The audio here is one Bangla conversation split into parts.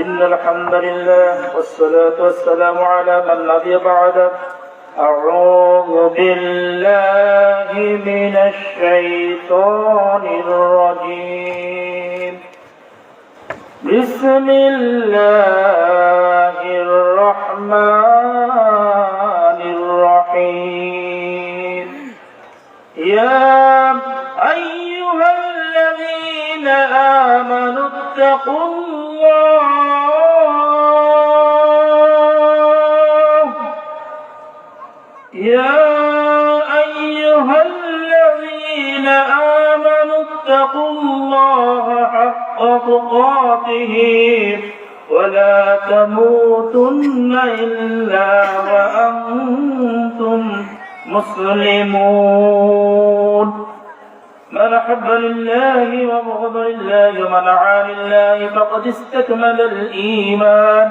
إن الحمد لله والصلاة والسلام على من نبي بعد. أعوذ بالله من الشيطان الرجيم. بسم الله الرحمن الرحيم. يا أيها الذين آمنوا اتقوا الله يا أيها الذين آمنوا اتقوا الله حق تقاته ولا تموتن إلا وأنتم مسلمون. من أحب لله وبغض لله ومن عادى لله فقد استكمل الإيمان.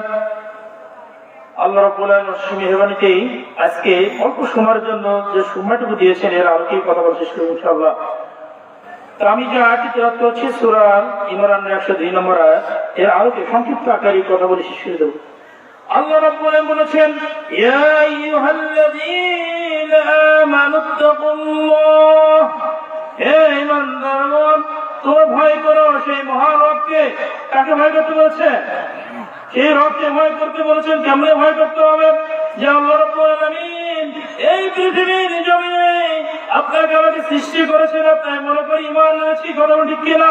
আল্লাহ রাব্বুল আলামিন মেহেরবানিতে আজকে অল্প সময়ের জন্য যে সময়টুকু দিয়েছেন এর আলোকে কথা বলা শেষ করব ইনশাআল্লাহ। তো আমি যে আয়াতটি তেলাওয়াত করছি সূরা ইমরানের 102 নম্বর আয়াত, এর আলোকে সংক্ষিপ্ত আকারে কথা বলে শেষ করে দেব। আল্লাহ রাব্বুল আলামিন বলেছেন, ইয়া আইয়ুহাল্লাযীনা আমানুত্তাকুল্লাহ, হে ঈমানদারগণ তোমরা ভয় করো সেই মহান রবকে। কাকে ভয় করতে বলছে? সেই রবকে ভয় করতে বলেছেন। কেমনে ভয় করতে হবে? যে আল্লাহ রাব্বুল আলামিন এই পৃথিবীর জমিনে আপনাকে আমাকে সৃষ্টি করেছেন, আপনার মনে করি ঈমান এনেছি, কথা ঠিক কিনা?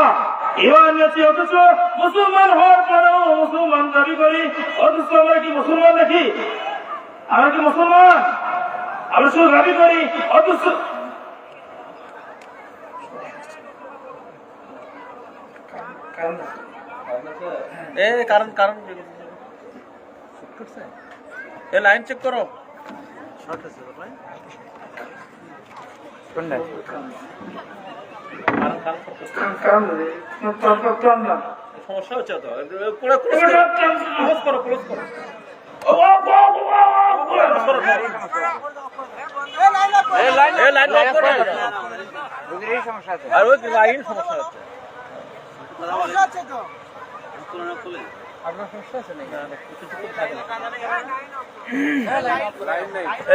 ঈমান এনেছি অথচ মুসলমান হওয়ার পরেও মুসলমান দাবি করি, অথচ আমরা কি মুসলমান নাকি? আমরা কি মুসলমান? আমরা শুধু দাবি করি অথচ লাইন চেক করো। সমস্যা হচ্ছে তো, ক্লোজ করো, ক্লোজ করো।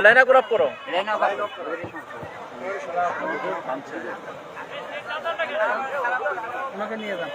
লাইন আপ করো। নিয়ে যান।